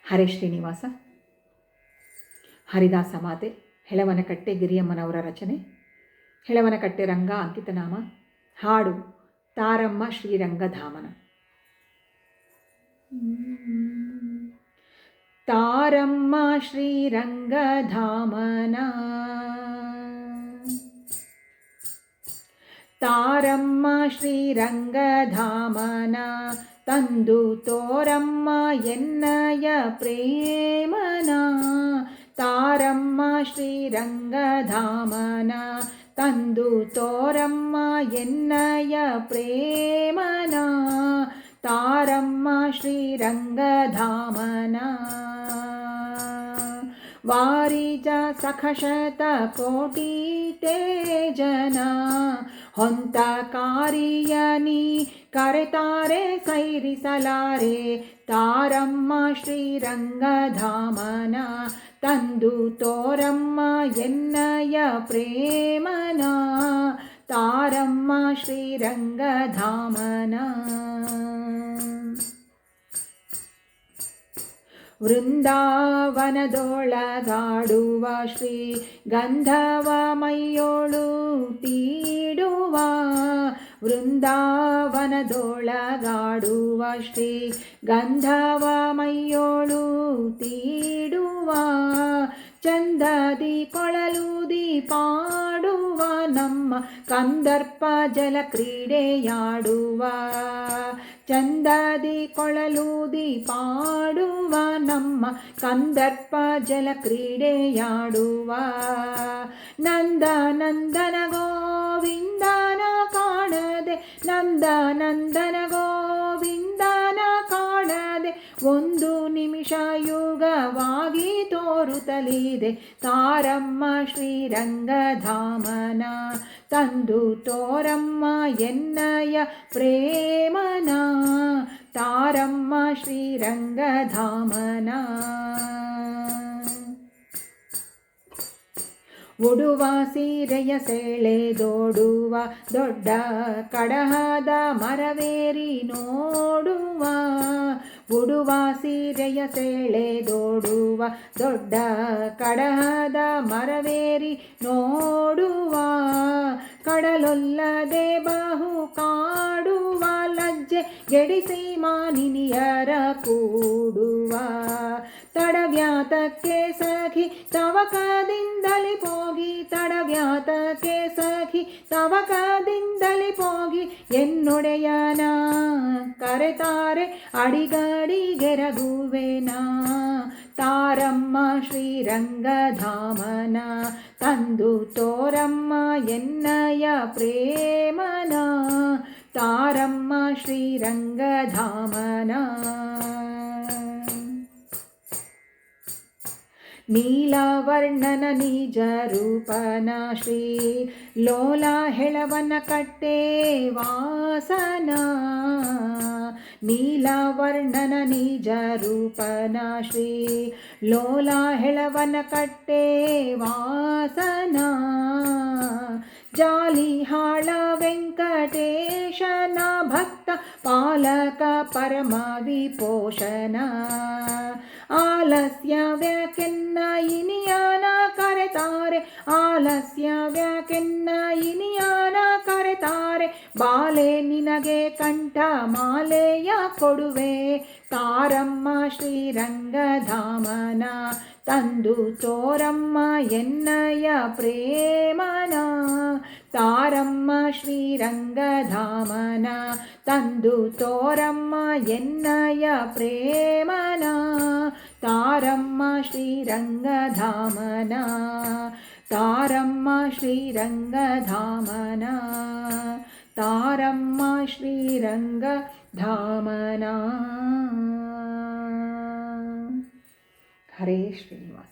ಹರೇ ಶ್ರೀನಿವಾಸ. ಹರಿದಾಸ ಮಾತೆ ಹೆಳವನಕಟ್ಟೆ ಗಿರಿಯಮ್ಮನವರ ರಚನೆ. ಹೆಳವನಕಟ್ಟೆ ರಂಗ ಅಂಕಿತನಾಮ. ಹಾಡು ತಾರಮ್ಮ ಶ್ರೀರಂಗಧಾಮನ. ತಾರಮ್ಮ ಶ್ರೀರಂಗಧಾಮನ, ತಾರಮ್ಮ ಶ್ರೀರಂಗಧಾಮನ, ತಂದು ತೋರಮ್ಮ ಎನ್ನಯ ಪ್ರೇಮನ. ತಾರಮ್ಮ ಶ್ರೀರಂಗಧಾಮನ, ತಂದು ತೋರಮ್ಮ ಎನ್ನಯ ಪ್ರೇಮನ. ತಾರಮ್ಮ ಶ್ರೀರಂಗಧಾಮನ, ವಾರಿಜ ಸಖಶತ ಕೋಟಿ ತೇಜನ. ಹೊಂತ ಕಾರಿಯನಿ ಕರೆತಾರೆ ಸೈರಿಸಲಾರೆ. ತಾರಮ್ಮ ಶ್ರೀರಂಗಧಾಮನ, ತಂದು ತೋರಮ್ಮ ಎನ್ನಯ ಪ್ರೇಮನ. ತಾರಮ್ಮ ಶ್ರೀರಂಗಧಾಮನ, ವೃಂದಾವನದೊಳಗಾಡುವ ಶ್ರೀ ಗಂಧವ ಮೈಯೋಳು ತೀಡುವ. ವೃಂದಾವನದೊಳಗಾಡುವ ಶ್ರೀ ಗಂಧವ ಮೈಯೋಳು ತೀಡುವ. ಚಂದದಿ ಕೊಳಲೂದಿ ಪಾಡುವ ನಮ್ಮ ಕಂದರ್ಪ ಜಲ ಕ್ರೀಡೆಯಾಡುವ. ಚಂದದಿ ಕೊಳಲೂದಿ ಪಾಡುವ ನಮ್ಮ ಕಂದರ್ಪ ಜಲ ಕ್ರೀಡೆಯಾಡುವ. ನಂದ ನಂದನ ಗೋವಿಂದನ ಕಾಣದೆ, ನಂದ ನಂದನ ಗೋವಿಂದನ ಕಾಣದೆ, ಒಂದು ನಿಮಿಷ ಯುಗವಾಗಿ ತೋರುತ್ತಲಿದೆ. ತಾರಮ್ಮ ಶ್ರೀರಂಗಧಾಮನ, ತಂದು ತೋರಮ್ಮ ಎನ್ನಯ ಪ್ರೇಮನ. ತಾರಮ್ಮ ಶ್ರೀರಂಗಧಾಮನ, ಉಡುವ ಸೀರೆಯ ಸೆಳೆದೋಡುವ ದೊಡ್ಡ ಕಡಹದ ಮರವೇರಿ ನೋಡುವ. ಉಡುವ ಸೀರೆಯ ಸೆಳೆದೋಡುವ ದೊಡ್ಡ ಕಡಹದ ಮರವೇರಿ ನೋಡುವ. ಕಡಲೊಲ್ಲದೆ ಬಹು ಕಾಡುವ ಲಜ್ಜೆ ಗೆಡಿಸಿ ಮಾನಿನಿಯರ ಕೂಡುವ. ತಡವ್ಯಾತಕ್ಕೆ ಸಖಿ ತವಕದಿಂದಲಿ ಪೋಗಿ, ತಡವ್ಯಾತಕ್ಕೆ ಸಖಿ ತವಕದಿಂದಲಿ ಪೋಗಿ, ಎನ್ನೊಡೆಯನ ಕರೆತಾರೆ ಅಡಿಗಡಿಗೆರಗುವೆನ. ತಾರಮ್ಮ ಶ್ರೀರಂಗಧಾಮನ, ತಂದು ತೋರಮ್ಮ ಎನ್ನಯ ಪ್ರೇಮನ. ತಾರಮ್ಮ ಶ್ರೀರಂಗಧಾಮನ, ನೀಲವರ್ಣನ ನಿಜ ರೂಪನ ಶ್ರೀ ಲೋಲ ಹೆಳವನಕಟ್ಟೆ ವಾಸನ. ನೀಲವರ್ಣನ ನಿಜ ರೂಪನ ಶ್ರೀ ಲೋಲ ಹೆಳವನಕಟ್ಟೆ ವಾಸನ. ಜಾಲಿಹಾಳ ವೆಂಕಟೇಶನ ಭಕ್ತ ಪಾಲಕ ಪರಮ ವಿಪೋಷಣ. ಆಲಸ್ಯ ವ್ಯಾಕೆನ್ನ ಇನಿಯಾನ ಕರೆತಾರೆ, ಆಲಸ್ಯ ವ್ಯಾಕೆನ್ನ ಇನಿಯಾನ ಕರೆತಾರೆ. ಬಾಲೆ ನಿನಗೆ ಕಂಠ ಮಾಲೆಯ ಕೊಡುವೆ. ತಾರಮ್ಮ ಶ್ರೀರಂಗಧಾಮನ, ತಂದು ತೋರಮ್ಮ ಎನ್ನಯ ಪ್ರೇಮನ. ತಾರಮ್ಮ ಶ್ರೀರಂಗಧಾಮನ, ತಂದು ತೋರಮ್ಮ ಎನ್ನಯ ಪ್ರೇಮನ. ತಾರಮ್ಮ ಶ್ರೀರಂಗಧಾಮನ, ತಾರಮ್ಮ ಶ್ರೀರಂಗಧಾಮನ, ತಾರಮ್ಮ ಶ್ರೀರಂಗಧಾಮನ. ಹರೇ ಶ್ರೀನಿವಾಸ.